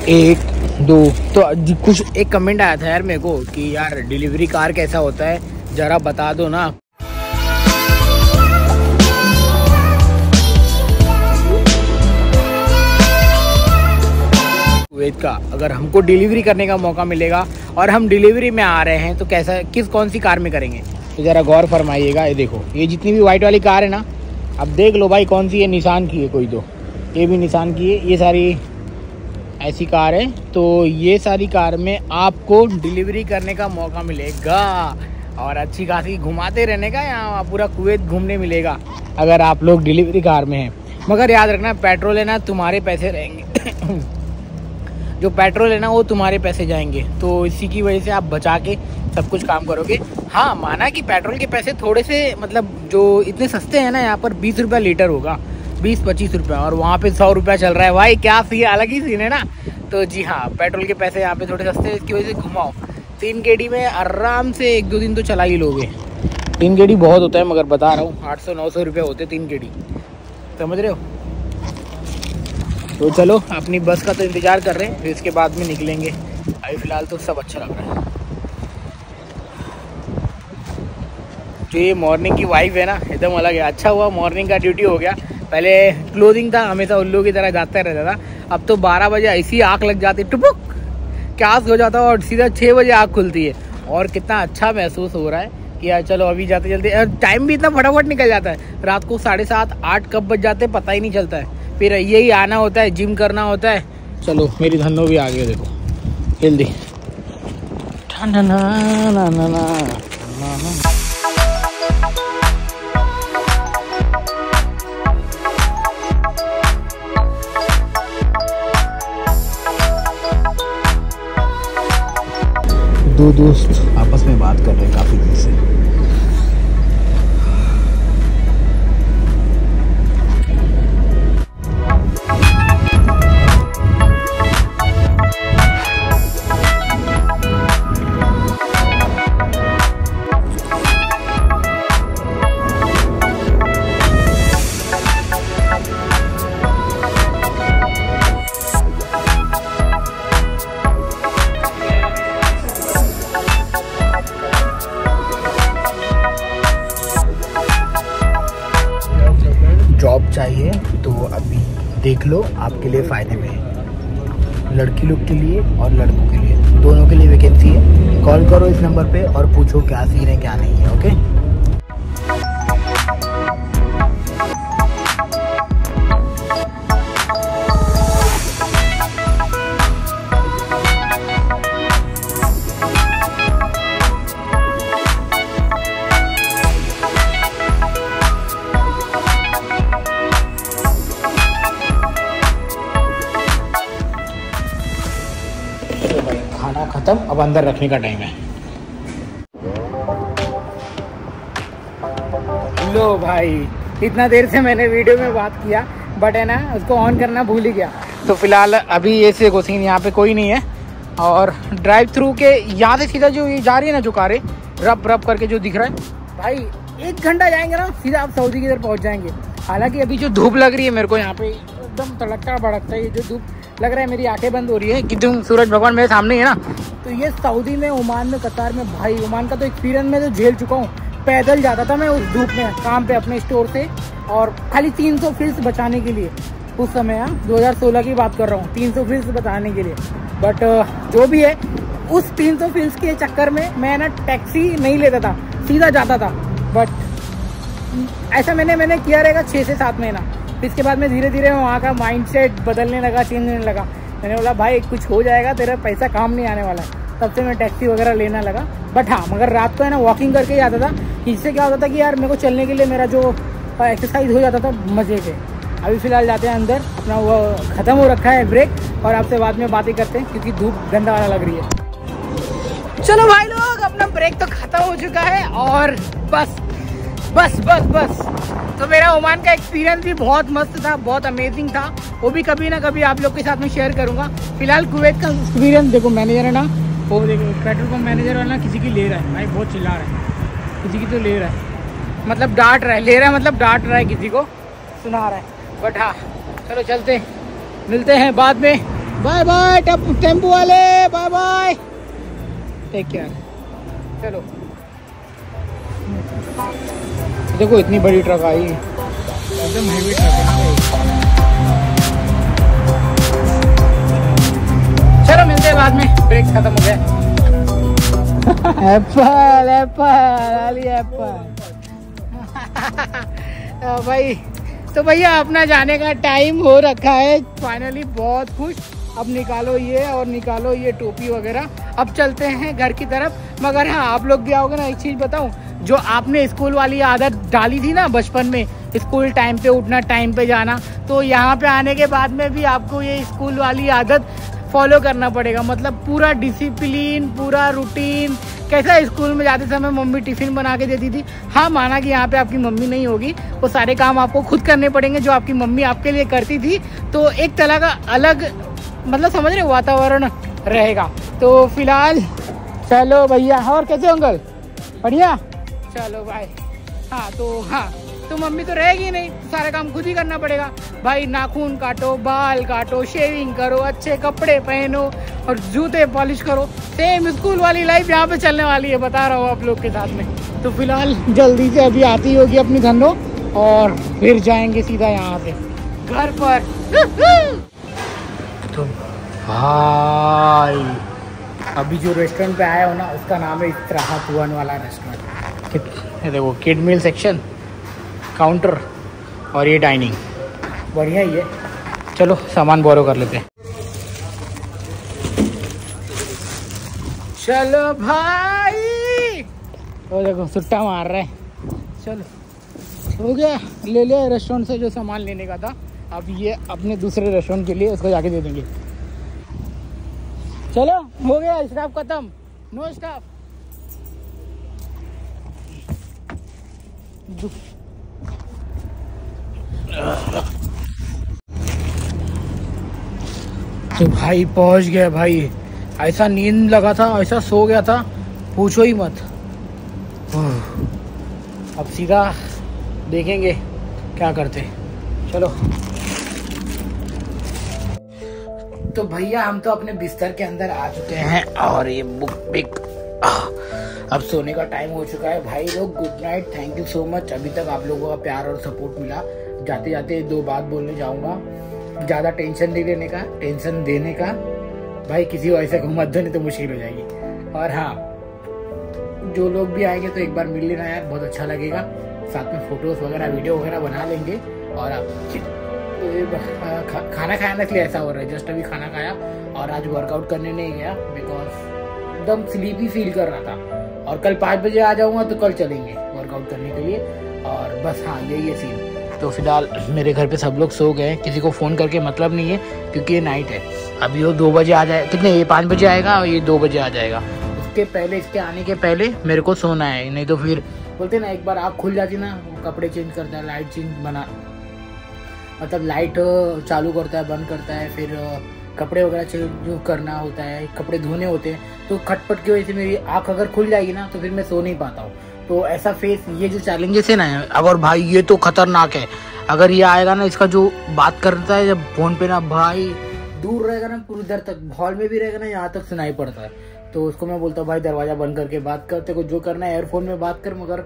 एक दो तो कुछ एक कमेंट आया था यार मेरे को कि यार डिलीवरी कार कैसा होता है, जरा बता दो ना। कुवैत का अगर हमको डिलीवरी करने का मौका मिलेगा और हम डिलीवरी में आ रहे हैं तो कैसा कौन सी कार में करेंगे, तो ज़रा गौर फरमाइएगा। ये देखो, ये जितनी भी वाइट वाली कार है ना, अब देख लो भाई कौन सी है, निसान की है कोई, तो ये भी निसान की है, ये सारी ऐसी कार है। तो ये सारी कार में आपको डिलीवरी करने का मौका मिलेगा और अच्छी खासी घुमाते रहने का, यहाँ पूरा कुवैत घूमने मिलेगा अगर आप लोग डिलीवरी कार में हैं। मगर याद रखना, पेट्रोल है ना तुम्हारे पैसे रहेंगे जो पेट्रोल है ना वो तुम्हारे पैसे जाएंगे, तो इसी की वजह से आप बचा के सब कुछ काम करोगे। हाँ, माना कि पेट्रोल के पैसे थोड़े से मतलब जो इतने सस्ते हैं ना, यहाँ पर 20 रुपये लीटर होगा, 20-25 रुपये, और वहाँ पे 100 रुपया चल रहा है भाई। क्या सी अलग ही सीन है ना। तो जी हाँ, पेट्रोल के पैसे यहाँ पे थोड़े सस्ते हैं, इसकी वजह से घुमाओ। 3 गेड़ी में आराम से 1-2 दिन तो चला ही लोगे। 3 गेड़ी बहुत होता है, मगर बता रहा हूँ 800-900 रुपये होते 3 गेड़ी, समझ रहे हो। तो चलो अपनी बस का तो इंतज़ार कर रहे हैं, फिर इसके बाद में निकलेंगे। अभी फ़िलहाल तो सब अच्छा लग रहा है। जो ये मॉर्निंग की वाइब है ना, एकदम अलग है। अच्छा हुआ मॉर्निंग का ड्यूटी हो गया। पहले क्लोजिंग था, हमेशा उल्लू की तरह जाता रहता था। अब तो 12 बजे ऐसी आँख लग जाती, टुपुक क्यास हो जाता है और सीधा 6 बजे आँख खुलती है। और कितना अच्छा महसूस हो रहा है कि यार चलो अभी जाते चलते, टाइम भी इतना फटाफट निकल जाता है। रात को 7:30-8 कब बज जाते हैं पता ही नहीं चलता है। फिर यही आना होता है, जिम करना होता है। चलो मेरी धन्नो भी आ गई, देखो जल्दी। दो दोस्त आपस में बात कर रहे हैं काफी दिन से। जॉब चाहिए तो अभी देख लो, आपके लिए फ़ायदे में है। लड़की लोग के लिए और लड़कों के लिए, दोनों के लिए वैकेंसी है। कॉल करो इस नंबर पे और पूछो क्या सीन है क्या नहीं है। ओके, खाना खत्म, अब अंदर रखने का टाइम है। लो भाई, इतना देर से मैंने वीडियो में बात किया बट है ना उसको ऑन करना भूल ही गया। तो फिलहाल अभी ये से सीन, यहाँ पे कोई नहीं है। और ड्राइव थ्रू के यहाँ से सीधा जो ये जा रही है ना, जो कारें रब रब करके जो दिख रहा है भाई, 1 घंटा जाएंगे ना सीधा आप सऊदी की तरफ पहुँच जाएंगे। हालांकि अभी जो धूप लग रही है मेरे को यहाँ पे एकदम तड़कता भड़कता है, ये जो धूप लग रहा है मेरी आंखें बंद हो रही है कि तुम सूरज भगवान मेरे सामने है ना। तो ये सऊदी में, ओमान में, कतार में भाई, ओमान का तो एक्सपीरियंस मैं तो झेल चुका हूँ। पैदल जाता था मैं उस धूप में काम पे अपने स्टोर से, और खाली 300 फिल्स बचाने के लिए उस समय, 2016 की बात कर रहा हूँ, 300 फिल्स बचाने के लिए। बट जो भी है, उस 300 फिल्स के चक्कर में मैं ना टैक्सी नहीं लेता था, सीधा जाता था। बट ऐसा मैंने किया रहेगा 6 से 7 महीना। इसके बाद में धीरे धीरे वहाँ का माइंडसेट बदलने लगा, चेंज होने लगा। मैंने बोला भाई कुछ हो जाएगा, तेरा पैसा काम नहीं आने वाला है। तब से मैं टैक्सी वगैरह लेना लगा। बट हाँ, मगर रात को है ना वॉकिंग करके ही आता था। इससे क्या होता था कि यार मेरे को चलने के लिए मेरा जो एक्सरसाइज हो जाता था मज़े से। अभी फ़िलहाल जाते हैं अंदर, अपना वो ख़त्म हो रखा है ब्रेक, और आपसे बाद में बातें करते हैं क्योंकि धूप गंदा वाला लग रही है। चलो भाई लोग, अपना ब्रेक तो ख़त्म हो चुका है और बस बस बस बस। तो मेरा ओमान का एक्सपीरियंस भी बहुत मस्त था, बहुत अमेजिंग था। वो भी कभी ना कभी आप लोग के साथ में शेयर करूंगा। फिलहाल कुवैत का एक्सपीरियंस देखो, मैनेजर है ना, वो देखो पेट्रोल पंप मैनेजर वाला किसी की ले रहा है भाई, बहुत चिल्ला रहा है, किसी की तो ले रहा है, मतलब डांट रहा है, ले रहा है मतलब डांट रहा है, किसी को सुना रहा है। बट हाँ चलो चलते, मिलते हैं बाद में बाय बाय टेम्पो वाले, बाय बाय, टेक केयर। चलो देखो इतनी बड़ी ट्रक आई, एकदम हेवी ट्रक है। चलो मिलते हैं बाद में, ब्रेक खत्म हो गया। एप्पल एप्पल आली एप्पल। भाई तो भैया अपना जाने का टाइम हो रखा है फाइनली, बहुत खुश। अब निकालो ये और निकालो ये टोपी वगैरह, अब चलते हैं घर की तरफ। मगर हाँ, आप लोग भी आओगे ना, एक चीज़ बताऊं, जो आपने स्कूल वाली आदत डाली थी ना बचपन में, स्कूल टाइम पे उठना, टाइम पे जाना, तो यहाँ पे आने के बाद में भी आपको ये स्कूल वाली आदत फॉलो करना पड़ेगा। मतलब पूरा डिसिप्लिन, पूरा रूटीन। कैसा स्कूल में जाते समय मम्मी टिफिन बना के देती थी। हाँ, माना कि यहाँ पे आपकी मम्मी नहीं होगी, वो सारे काम आपको खुद करने पड़ेंगे जो आपकी मम्मी आपके लिए करती थी। तो एक तरह का अलग, मतलब समझ रहे, वातावरण रहेगा। तो फिलहाल चलो भैया। और कैसे हो अंकल? बढ़िया, चलो भाई। हाँ तो मम्मी तो रहेगी नहीं, सारा काम खुद ही करना पड़ेगा भाई। नाखून काटो, बाल काटो, शेविंग करो, अच्छे कपड़े पहनो और जूते पॉलिश करो। सेम स्कूल वाली लाइफ यहाँ पे चलने वाली है, बता रहा हूँ आप लोग के साथ में। तो फिलहाल जल्दी से अभी आती होगी अपनी धनो, और फिर जाएंगे सीधा यहाँ से घर पर। तो भाई अभी जो रेस्टोरेंट पे आया हो ना, उसका नाम है इस्तराहत हुआ वाला रेस्टोरेंट। देखो किड मील सेक्शन, काउंटर और ये डाइनिंग, बढ़िया ही है। चलो सामान बोरो कर लेते हैं। चलो भाई, वो देखो सुट्टा मार रहा है। चलो हो गया, ले लिया रेस्टोरेंट से जो सामान लेने का था। अब ये अपने दूसरे रेस्टोरेंट के लिए उसको जाके दे देंगे। चलो हो गया, स्टाफ खत्म, नो स्टाफ। तो भाई पहुंच गया भाई। ऐसा नींद लगा था, ऐसा सो गया था, पूछो ही मत। अब सीधा देखेंगे क्या करते। चलो तो भैया हम तो अपने बिस्तर के अंदर आ चुके हैं और ये बुक पिक, अब सोने का टाइम हो चुका है। भाई लोग good night, thank you so much. अभी तक आप लोगों का प्यार और सपोर्ट मिला। जाते जाते 2 बात बोलने जाऊंगा, ज़्यादा टेंशन नहीं लेने का, टेंशन देने का भाई किसी को ऐसे को मत दो, नहीं तो मुश्किल हो जाएगी। और हाँ, जो लोग भी आएंगे तो एक बार मिल लेना यार, बहुत अच्छा लगेगा। साथ में फोटोज वगैरह, वीडियो वगैरह बना लेंगे। और आप खाना खाने के लिए ऐसा हो रहा है, जस्ट अभी खाना खाया और आज वर्कआउट करने नहीं गया बिकॉज एकदम स्लीपी फील कर रहा था। और कल 5 बजे आ जाऊंगा तो कल चलेंगे वर्कआउट करने के लिए। और बस हाँ, यही है सीन। तो फिलहाल मेरे घर पे सब लोग सो गए, किसी को फ़ोन करके मतलब नहीं है क्योंकि ये नाइट है। अभी वो 2 बजे आ जाए, कितने, ये 5 बजे आएगा और ये 2 बजे आ जाएगा। उसके पहले, इसके आने के पहले मेरे को सोना है, नहीं तो फिर बोलते ना, एक बार आँख खुल जाती ना, कपड़े चेंज करता है, लाइट चेंज बना, मतलब लाइट चालू करता है, बंद करता है, फिर कपड़े वगैरह चेंज करना होता है, कपड़े धोने होते हैं। तो खटपट की वजह से मेरी आँख अगर खुल जाएगी ना तो फिर मैं सो नहीं पाता हूँ। तो ऐसा फेस, ये जो चैलेंजेस है ना, अगर भाई ये तो खतरनाक है। अगर ये आएगा ना, इसका जो बात करता है जब फोन पे ना, भाई दूर रहेगा ना, पूरी देर तक हॉल में भी रहेगा ना, यहाँ तक सुनाई पड़ता है। तो उसको मैं बोलता हूँ भाई दरवाजा बंद करके बात कर, तेरे को जो करना है एयरफोन में बात कर, मगर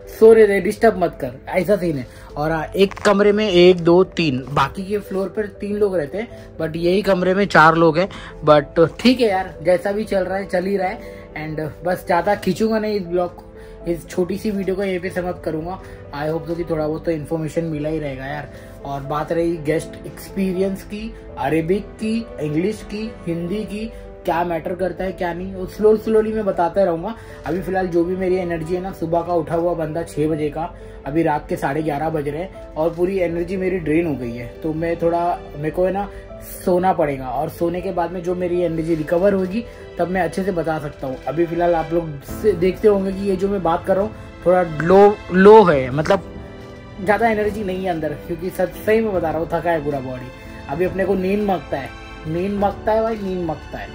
सो रहे दे, डिस्टर्ब मत कर, ऐसा सीन है। और एक कमरे में 1 2 3, बाकी के फ्लोर पर 3 लोग रहते हैं, बट यही कमरे में 4 लोग हैं। बट ठीक है यार, जैसा भी चल रहा है चल ही रहा है। एंड बस ज़्यादा खींचूंगा नहीं इस ब्लॉग को, इस छोटी सी वीडियो को यहीं पे समाप्त करूंगा। आई होप तो कि थोड़ा बहुत तो इन्फॉर्मेशन मिला ही रहेगा यार। और बात रही गेस्ट एक्सपीरियंस की, अरेबिक की, इंग्लिश की, हिंदी की, क्या मैटर करता है क्या नहीं, वो स्लोली मैं बताता रहूंगा। अभी फिलहाल जो भी मेरी एनर्जी है ना, सुबह का उठा हुआ बंदा 6 बजे का, अभी रात के 11:30 बज रहे हैं और पूरी एनर्जी मेरी ड्रेन हो गई है। तो मैं थोड़ा, मेरे को है ना सोना पड़ेगा, और सोने के बाद में जो मेरी एनर्जी रिकवर होगी तब मैं अच्छे से बता सकता हूँ। अभी फिलहाल आप लोग देखते होंगे कि ये जो मैं बात कर रहा हूँ थोड़ा लो है, मतलब ज़्यादा एनर्जी नहीं है अंदर, क्योंकि सही में बता रहा हूँ, थका है पूरा बॉडी। अभी अपने को नींद मांगता है भाई, नींद मांगता है।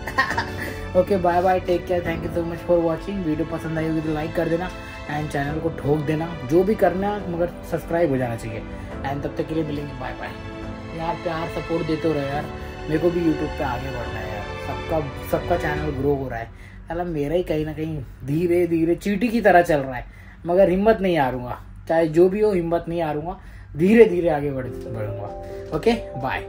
Okay bye bye, take care, thank you so much for watching. Video पसंद आई होगी तो लाइक कर देना एंड चैनल को ठोक देना, जो भी करना मगर सब्सक्राइब हो जाना चाहिए। एंड तब तक के लिए मिलेंगे, बाय बाय। यार प्यार सपोर्ट देते रहो यार, मेरे को भी यूट्यूब पे आगे बढ़ना है यार। सबका चैनल ग्रो हो रहा है, मतलब मेरा ही कहीं ना कहीं धीरे धीरे चींटी की तरह चल रहा है, मगर हिम्मत नहीं हारूंगा, चाहे जो भी हो हिम्मत नहीं हारूंगा, धीरे धीरे आगे बढ़ूंगा। Okay bye.